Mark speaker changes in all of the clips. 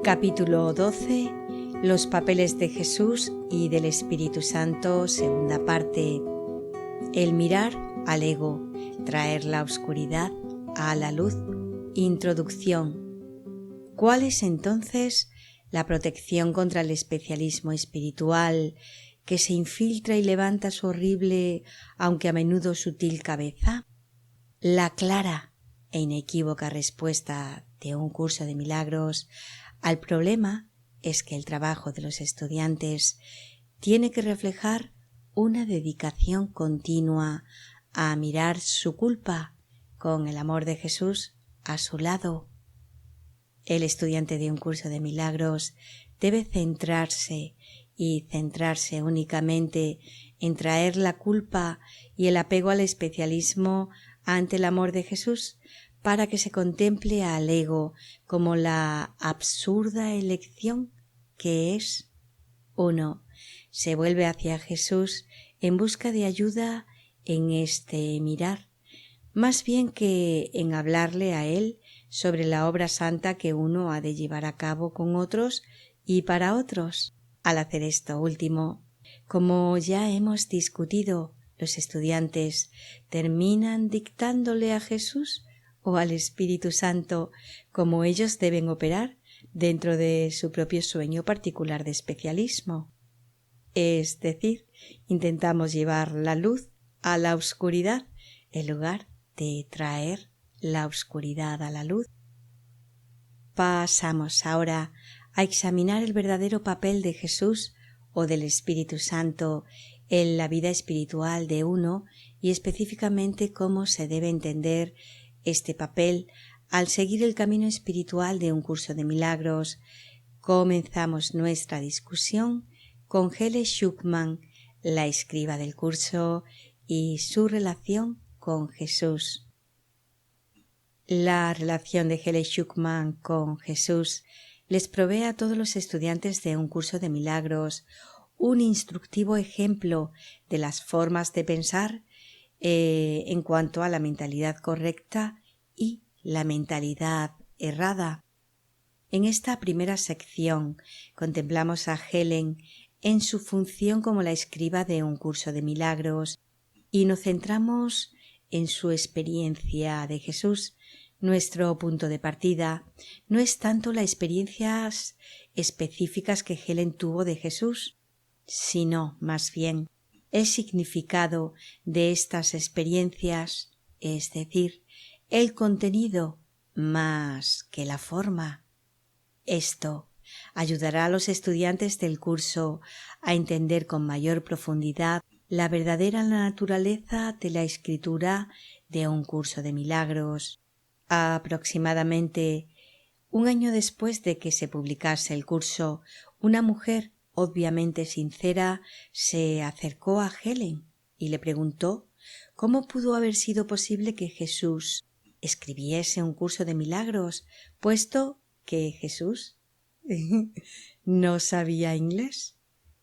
Speaker 1: Capítulo 12. Los papeles de Jesús y del Espíritu Santo, segunda parte. El mirar al ego, traer la oscuridad a la luz. Introducción. ¿Cuál es entonces la protección contra el especialismo espiritual que se infiltra y levanta su horrible, aunque a menudo sutil cabeza? La clara e inequívoca respuesta de un curso de milagros al problema es que el trabajo de los estudiantes tiene que reflejar una dedicación continua a mirar su culpa con el amor de Jesús a su lado. El estudiante de un curso de milagros debe centrarse únicamente en traer la culpa y el apego al especialismo ante el amor de Jesús, para que se contemple al ego como la absurda elección que es. Uno se vuelve hacia Jesús en busca de ayuda en este mirar, más bien que en hablarle a Él sobre la obra santa que uno ha de llevar a cabo con otros y para otros. Al hacer esto último, como ya hemos discutido, los estudiantes terminan dictándole a Jesús o al Espíritu Santo cómo ellos deben operar dentro de su propio sueño particular de especialismo. Es decir, intentamos llevar la luz a la oscuridad en lugar de traer la oscuridad a la luz. Pasamos ahora a examinar el verdadero papel de Jesús o del Espíritu Santo en la vida espiritual de uno y específicamente cómo se debe entender este papel al seguir el camino espiritual de un curso de milagros. Comenzamos nuestra discusión con Helen Schucman, la escriba del curso, y su relación con Jesús. La relación de Helen Schucman con Jesús les provee a todos los estudiantes de un curso de milagros un instructivo ejemplo de las formas de pensar en cuanto a la mentalidad correcta y la mentalidad errada. En esta primera sección contemplamos a Helen en su función como la escriba de un curso de milagros y nos centramos en su experiencia de Jesús. Nuestro punto de partida no es tanto las experiencias específicas que Helen tuvo de Jesús, sino más bien el significado de estas experiencias, es decir, el contenido más que la forma. Esto ayudará a los estudiantes del curso a entender con mayor profundidad la verdadera naturaleza de la escritura de un curso de milagros. Aproximadamente un año después de que se publicase el curso, una mujer obviamente sincera se acercó a Helen y le preguntó cómo pudo haber sido posible que Jesús escribiese un curso de milagros, puesto que Jesús no sabía inglés.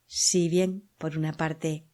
Speaker 1: Si bien, por una parte,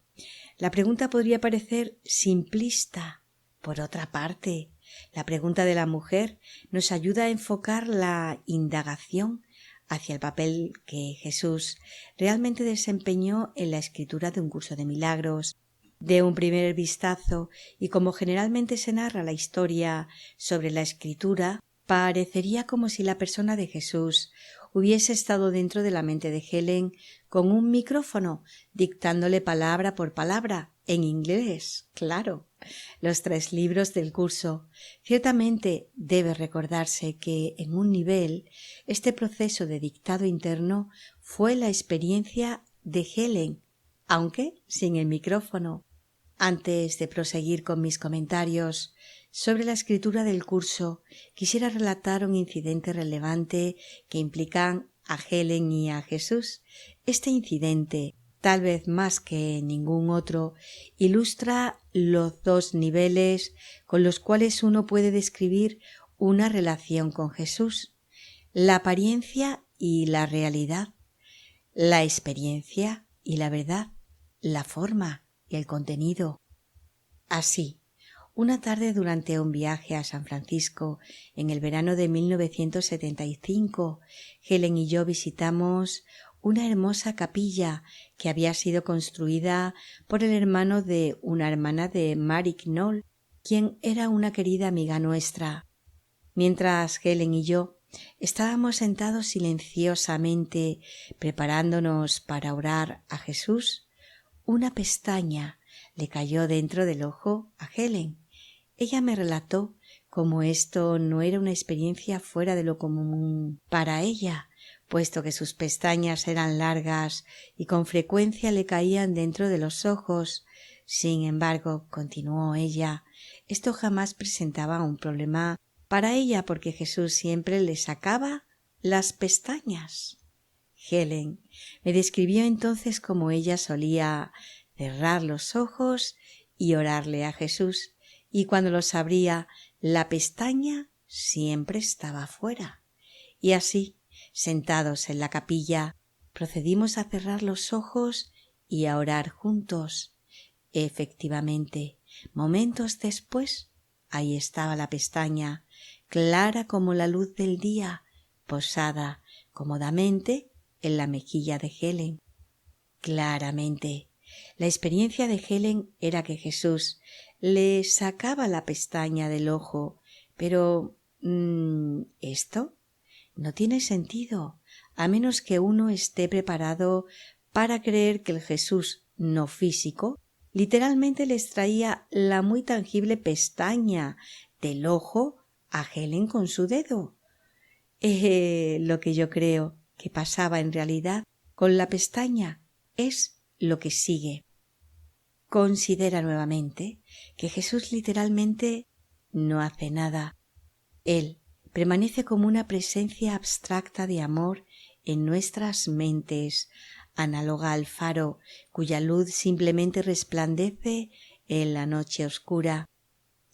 Speaker 1: la pregunta podría parecer simplista, por otra parte, la pregunta de la mujer nos ayuda a enfocar la indagación hacia el papel que Jesús realmente desempeñó en la escritura de un curso de milagros. De un primer vistazo, y como generalmente se narra la historia sobre la escritura, parecería como si la persona de Jesús hubiese estado dentro de la mente de Helen con un micrófono, dictándole palabra por palabra, en inglés, claro, los 3 libros del curso. Ciertamente debe recordarse que en un nivel este proceso de dictado interno fue la experiencia de Helen, aunque sin el micrófono. Antes de proseguir con mis comentarios sobre la escritura del curso, quisiera relatar un incidente relevante que implican a Helen y a Jesús. Este incidente, tal vez más que ningún otro, ilustra los 2 niveles con los cuales uno puede describir una relación con Jesús: la apariencia y la realidad, la experiencia y la verdad, la forma y el contenido. Así, Una tarde durante un viaje a San Francisco en el verano de 1975, Helen y yo visitamos una hermosa capilla que había sido construida por el hermano de una hermana de Mary Knoll, quien era una querida amiga nuestra. Mientras Helen y yo estábamos sentados silenciosamente preparándonos para orar a Jesús, una pestaña le cayó dentro del ojo a Helen. Ella me relató cómo esto no era una experiencia fuera de lo común para ella, puesto que sus pestañas eran largas y con frecuencia le caían dentro de los ojos. Sin embargo, continuó ella, esto jamás presentaba un problema para ella porque Jesús siempre le sacaba las pestañas. Helen me describió entonces cómo ella solía cerrar los ojos y orarle a Jesús, y cuando los abría, la pestaña siempre estaba fuera. Y así, sentados en la capilla, procedimos a cerrar los ojos y a orar juntos. Efectivamente, momentos después, ahí estaba la pestaña, clara como la luz del día, posada cómodamente en la mejilla de Helen. Claramente, la experiencia de Helen era que Jesús le sacaba la pestaña del ojo, pero esto no tiene sentido, a menos que uno esté preparado para creer que el Jesús no físico literalmente le extraía la muy tangible pestaña del ojo a Helen con su dedo. Lo que yo creo que pasaba en realidad con la pestaña es lo que sigue. Considera nuevamente que Jesús literalmente no hace nada. Él permanece como una presencia abstracta de amor en nuestras mentes, análoga al faro cuya luz simplemente resplandece en la noche oscura.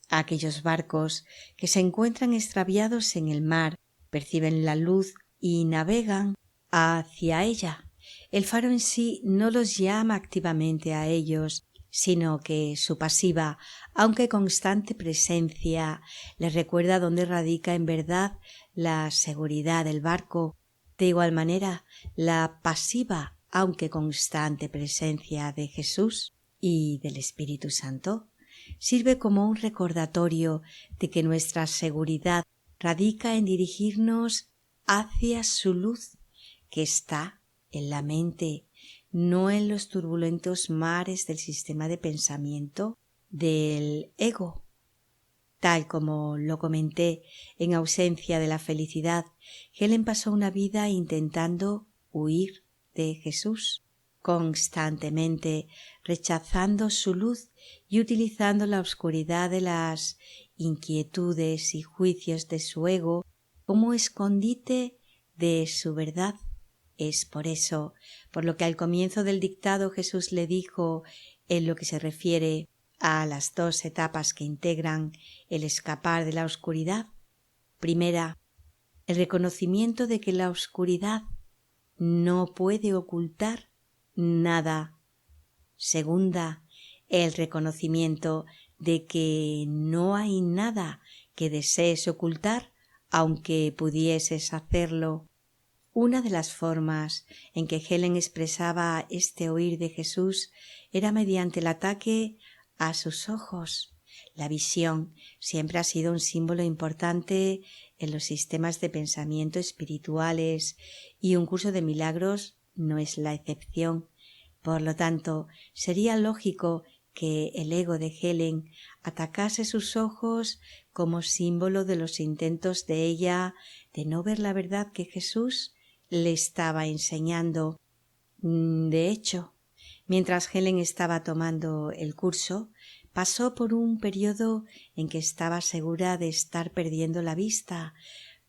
Speaker 1: Aquellos barcos que se encuentran extraviados en el mar perciben la luz y navegan hacia ella. El faro en sí no los llama activamente a ellos, sino que su pasiva, aunque constante presencia, les recuerda dónde radica en verdad la seguridad del barco. De igual manera, la pasiva, aunque constante presencia de Jesús y del Espíritu Santo sirve como un recordatorio de que nuestra seguridad radica en dirigirnos hacia su luz, que está en la mente, no en los turbulentos mares del sistema de pensamiento del ego. Tal como lo comenté, en ausencia de la felicidad, Helen pasó una vida intentando huir de Jesús, constantemente rechazando su luz y utilizando la oscuridad de las inquietudes y juicios de su ego como escondite de su verdad. Es por eso, por lo que al comienzo del dictado Jesús le dijo, en lo que se refiere a las dos etapas que integran el escapar de la oscuridad. Primera, el reconocimiento de que la oscuridad no puede ocultar nada. Segunda, el reconocimiento de que no hay nada que desees ocultar, aunque pudieses hacerlo. Una de las formas en que Helen expresaba este huir de Jesús era mediante el ataque a sus ojos. La visión siempre ha sido un símbolo importante en los sistemas de pensamiento espirituales y un curso de milagros no es la excepción. Por lo tanto, sería lógico que el ego de Helen atacase sus ojos como símbolo de los intentos de ella de no ver la verdad que Jesús le estaba enseñando. De hecho, mientras Helen estaba tomando el curso, pasó por un periodo en que estaba segura de estar perdiendo la vista.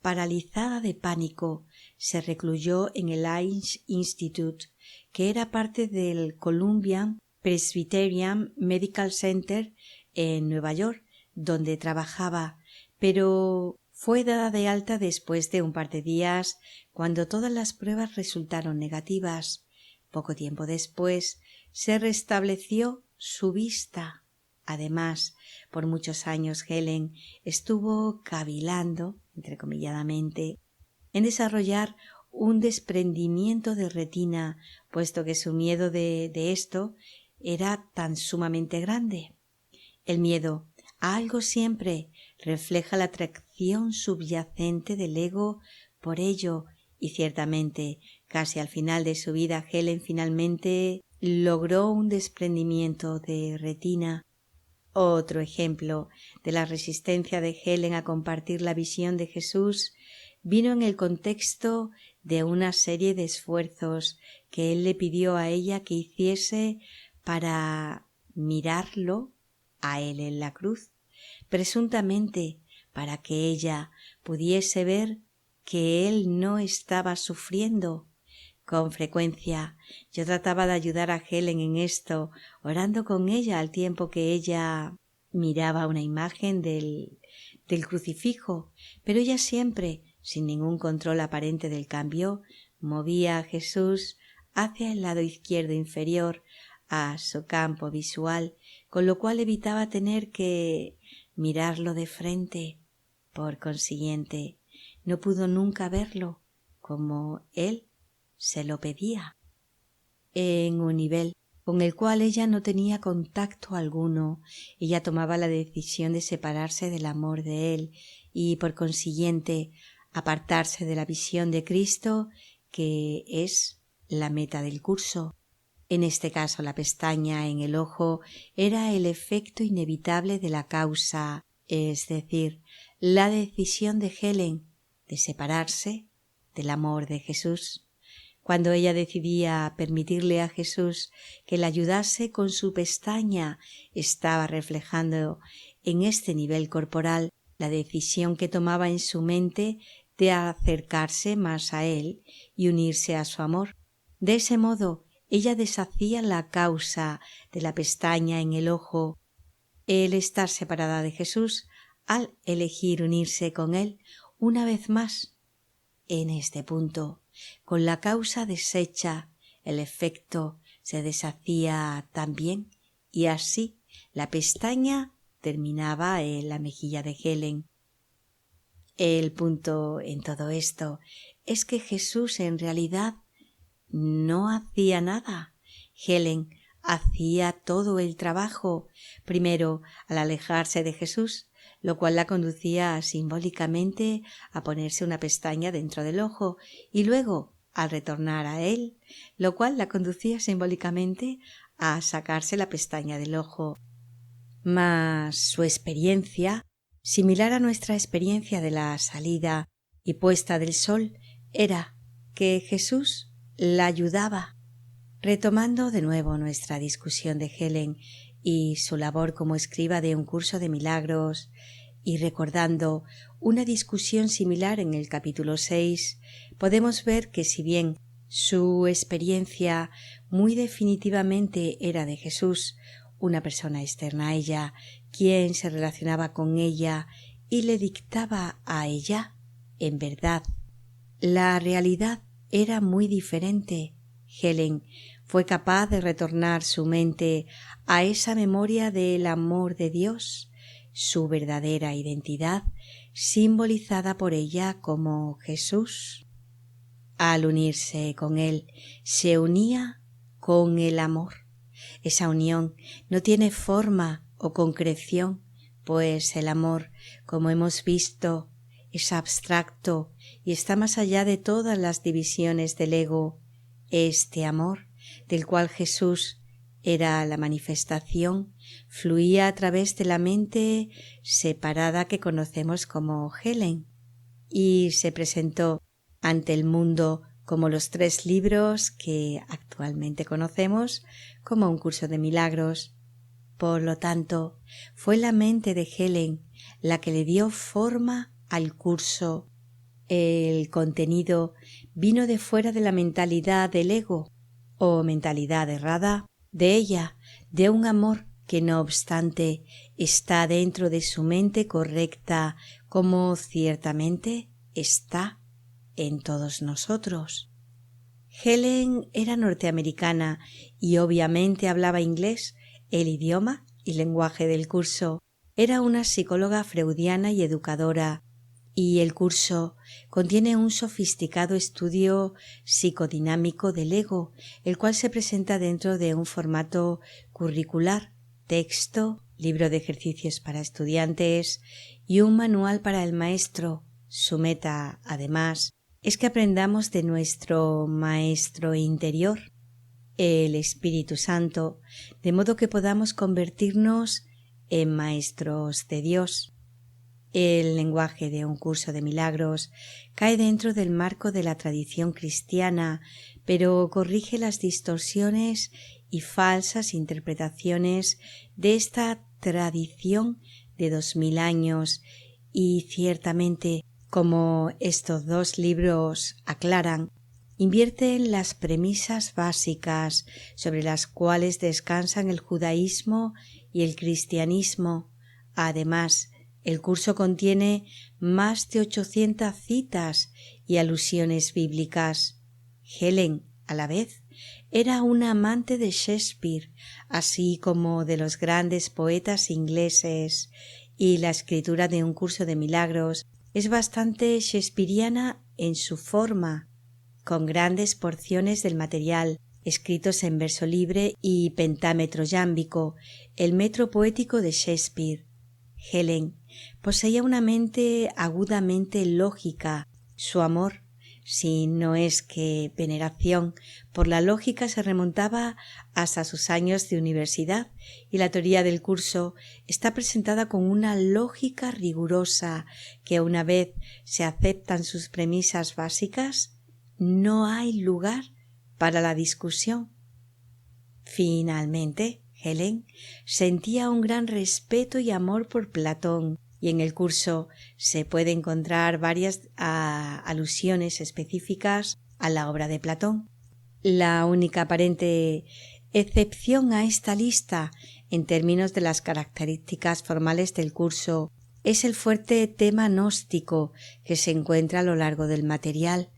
Speaker 1: Paralizada de pánico, se recluyó en el Eye Institute, que era parte del Columbia Presbyterian Medical Center en Nueva York, donde trabajaba, pero fue dada de alta después de un par de días cuando todas las pruebas resultaron negativas. Poco tiempo después se restableció su vista. Además, por muchos años Helen estuvo cavilando, entrecomilladamente, en desarrollar un desprendimiento de retina, puesto que su miedo de esto era tan sumamente grande. El miedo a algo siempre refleja la atracción subyacente del ego por ello, y ciertamente, casi al final de su vida, Helen finalmente logró un desprendimiento de retina. Otro ejemplo de la resistencia de Helen a compartir la visión de Jesús vino en el contexto de una serie de esfuerzos que él le pidió a ella que hiciese para mirarlo a él en la cruz, presuntamente para que ella pudiese ver que él no estaba sufriendo. Con frecuencia yo trataba de ayudar a Helen en esto, orando con ella al tiempo que ella miraba una imagen del crucifijo, pero ella siempre, sin ningún control aparente del cambio, movía a Jesús hacia el lado izquierdo inferior, a su campo visual, con lo cual evitaba tener que mirarlo de frente. Por consiguiente, no pudo nunca verlo como él se lo pedía, en un nivel con el cual ella no tenía contacto alguno. Ella tomaba la decisión de separarse del amor de él y, por consiguiente, apartarse de la visión de Cristo, que es la meta del curso. En este caso, la pestaña en el ojo era el efecto inevitable de la causa, es decir, la decisión de Helen de separarse del amor de Jesús. Cuando ella decidía permitirle a Jesús que la ayudase con su pestaña, estaba reflejando en este nivel corporal la decisión que tomaba en su mente de acercarse más a él y unirse a su amor. De ese modo, ella deshacía la causa de la pestaña en el ojo, el estar separada de Jesús, al elegir unirse con él una vez más. En este punto, con la causa deshecha, el efecto se deshacía también, y así la pestaña terminaba en la mejilla de Helen. El punto en todo esto es que Jesús en realidad no hacía nada. Helen hacía todo el trabajo, primero al alejarse de Jesús, lo cual la conducía simbólicamente a ponerse una pestaña dentro del ojo, y luego al retornar a él, lo cual la conducía simbólicamente a sacarse la pestaña del ojo. Mas su experiencia, similar a nuestra experiencia de la salida y puesta del sol, era que Jesús la ayudaba. Retomando de nuevo nuestra discusión de Helen y su labor como escriba de un curso de milagros, y recordando una discusión similar en el capítulo 6, podemos ver que si bien su experiencia muy definitivamente era de Jesús, una persona externa a ella, quien se relacionaba con ella y le dictaba a ella, en verdad, la realidad era muy diferente. Helen fue capaz de retornar su mente a esa memoria del amor de Dios, su verdadera identidad, simbolizada por ella como Jesús. Al unirse con él, se unía con el amor. Esa unión no tiene forma o concreción, pues el amor, como hemos visto, es abstracto y está más allá de todas las divisiones del ego. Este amor, del cual Jesús era la manifestación, fluía a través de la mente separada que conocemos como Helen, y se presentó ante el mundo como los 3 libros que actualmente conocemos como un curso de milagros. Por lo tanto, fue la mente de Helen la que le dio forma al curso. El contenido vino de fuera de la mentalidad del ego o mentalidad errada de ella, de un amor que no obstante está dentro de su mente correcta, como ciertamente está en todos nosotros. Helen era norteamericana y obviamente hablaba inglés, el idioma y lenguaje del curso. Era una psicóloga freudiana y educadora, y el curso contiene un sofisticado estudio psicodinámico del ego, el cual se presenta dentro de un formato curricular, texto, libro de ejercicios para estudiantes y un manual para el maestro. Su meta, además, es que aprendamos de nuestro maestro interior, el Espíritu Santo, de modo que podamos convertirnos en maestros de Dios. El lenguaje de un curso de milagros cae dentro del marco de la tradición cristiana, pero corrige las distorsiones y falsas interpretaciones de esta tradición de 2000 años y ciertamente, como estos dos libros aclaran, invierte en las premisas básicas sobre las cuales descansan el judaísmo y el cristianismo. Además, el curso contiene más de 800 citas y alusiones bíblicas. Helen, a la vez, era una amante de Shakespeare, así como de los grandes poetas ingleses, y la escritura de un curso de milagros es bastante shakespeariana en su forma, con grandes porciones del material escritos en verso libre y pentámetro yámbico, el metro poético de Shakespeare. Helen poseía una mente agudamente lógica. Su amor, si no es que veneración, por la lógica se remontaba hasta sus años de universidad, y la teoría del curso está presentada con una lógica rigurosa que, una vez se aceptan sus premisas básicas, no hay lugar para la discusión. Finalmente, Helen sentía un gran respeto y amor por Platón, y en el curso se puede encontrar varias alusiones específicas a la obra de Platón. La única aparente excepción a esta lista, en términos de las características formales del curso, es el fuerte tema gnóstico que se encuentra a lo largo del material.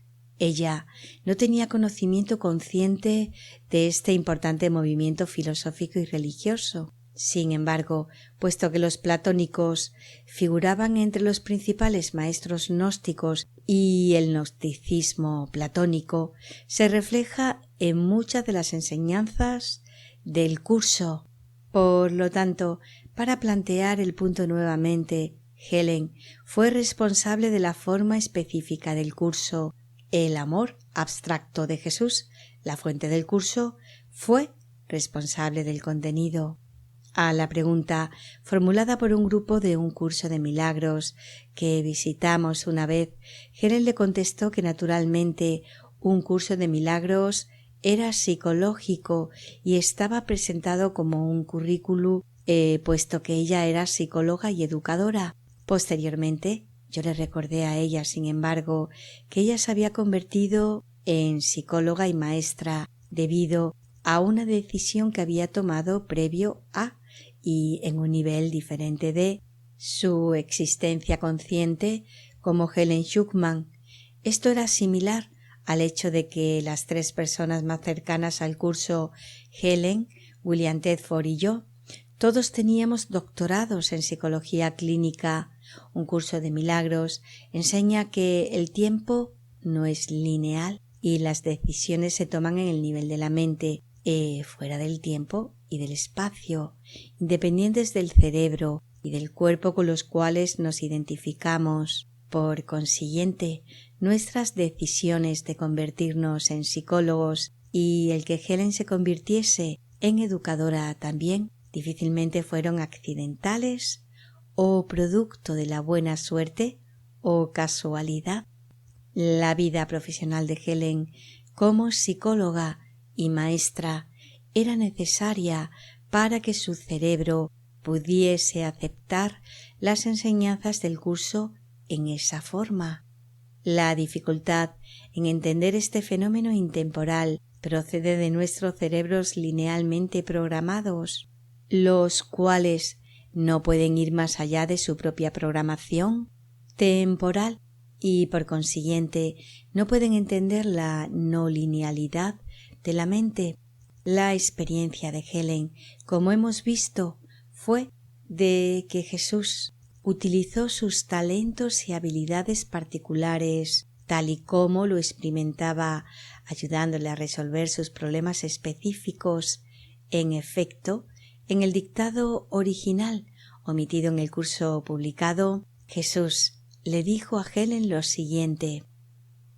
Speaker 1: Ella no tenía conocimiento consciente de este importante movimiento filosófico y religioso. Sin embargo, puesto que los platónicos figuraban entre los principales maestros gnósticos y el gnosticismo platónico se refleja en muchas de las enseñanzas del curso. Por lo tanto, para plantear el punto nuevamente, Helen fue responsable de la forma específica del curso. El amor abstracto de Jesús, la fuente del curso, fue responsable del contenido. A la pregunta formulada por un grupo de un curso de milagros que visitamos una vez, Helen le contestó que naturalmente un curso de milagros era psicológico y estaba presentado como un currículum, puesto que ella era psicóloga y educadora. Posteriormente, yo le recordé a ella, sin embargo, que ella se había convertido en psicóloga y maestra debido a una decisión que había tomado previo a y en un nivel diferente de su existencia consciente como Helen Schucman. Esto era similar al hecho de que las tres personas más cercanas al curso, Helen, William Tedford y yo, todos teníamos doctorados en psicología clínica. Un curso de milagros enseña que el tiempo no es lineal y las decisiones se toman en el nivel de la mente, fuera del tiempo y del espacio, independientes del cerebro y del cuerpo con los cuales nos identificamos. Por consiguiente, nuestras decisiones de convertirnos en psicólogos y el que Helen se convirtiese en educadora también difícilmente fueron accidentales o producto de la buena suerte o casualidad. La vida profesional de Helen como psicóloga y maestra era necesaria para que su cerebro pudiese aceptar las enseñanzas del curso en esa forma. La dificultad en entender este fenómeno intemporal procede de nuestros cerebros linealmente programados, los cuales no pueden ir más allá de su propia programación temporal y, por consiguiente, no pueden entender la no linealidad de la mente. La experiencia de Helen, como hemos visto, fue de que Jesús utilizó sus talentos y habilidades particulares, tal y como lo experimentaba, ayudándole a resolver sus problemas específicos. En efecto, en el dictado original, omitido en el curso publicado, Jesús le dijo a Helen lo siguiente: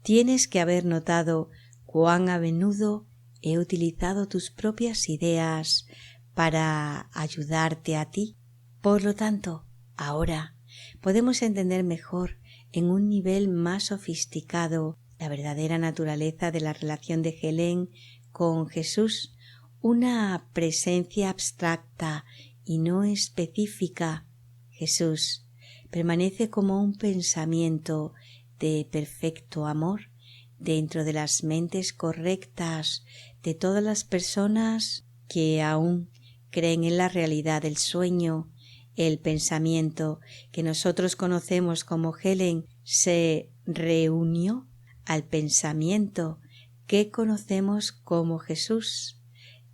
Speaker 1: «Tienes que haber notado cuán a menudo he utilizado tus propias ideas para ayudarte a ti. Por lo tanto, ahora podemos entender mejor, en un nivel más sofisticado, la verdadera naturaleza de la relación de Helen con Jesús, una presencia abstracta y no específica. Jesús permanece como un pensamiento de perfecto amor dentro de las mentes correctas de todas las personas que aún creen en la realidad del sueño. El pensamiento que nosotros conocemos como Helen se reunió al pensamiento que conocemos como Jesús.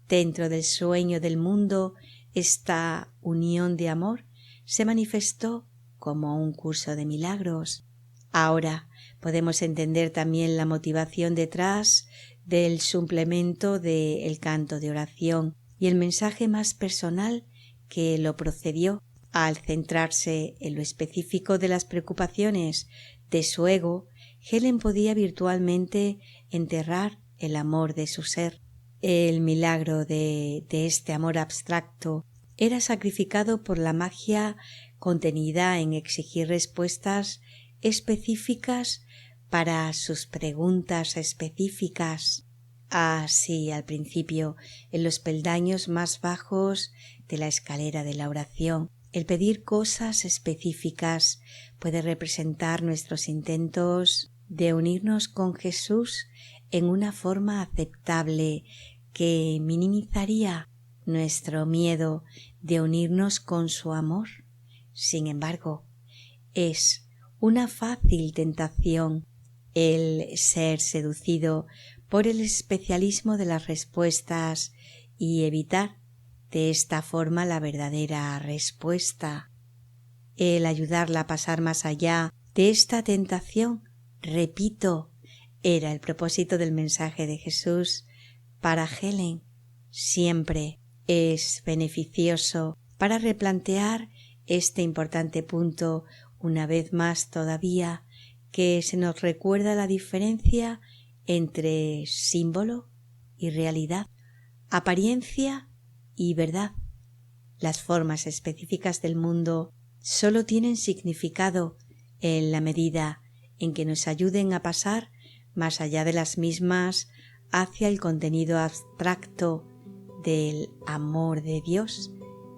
Speaker 1: Dentro del sueño del mundo, esta unión de amor se manifestó como un curso de milagros. Ahora podemos entender también la motivación detrás del suplemento del canto de oración y el mensaje más personal que lo procedió. Al centrarse en lo específico de las preocupaciones de su ego, Helen podía virtualmente enterrar el amor de su ser. El milagro de este amor abstracto era sacrificado por la magia contenida en exigir respuestas específicas para sus preguntas específicas. Así, al principio, en los peldaños más bajos de la escalera de la oración, el pedir cosas específicas puede representar nuestros intentos de unirnos con Jesús en una forma aceptable que minimizaría nuestro miedo de unirnos con su amor. Sin embargo, es una fácil tentación el ser seducido por el especialismo de las respuestas y evitar de esta forma la verdadera respuesta. El ayudarla a pasar más allá de esta tentación, repito, era el propósito del mensaje de Jesús para Helen. Siempre es beneficioso para replantear este importante punto una vez más todavía, que se nos recuerda la diferencia entre símbolo y realidad, apariencia y verdad. Las formas específicas del mundo solo tienen significado en la medida en que nos ayuden a pasar más allá de las mismas hacia el contenido abstracto del amor de Dios,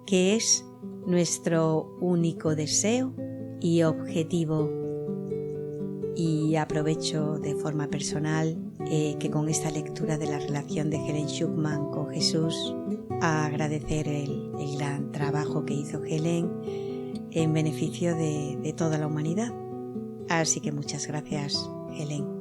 Speaker 1: que es nuestro único deseo y objetivo. Y aprovecho de forma personal que con esta lectura de la relación de Helen Schucman con Jesús, a agradecer el gran trabajo que hizo Helen en beneficio de toda la humanidad. Así que muchas gracias, Helen.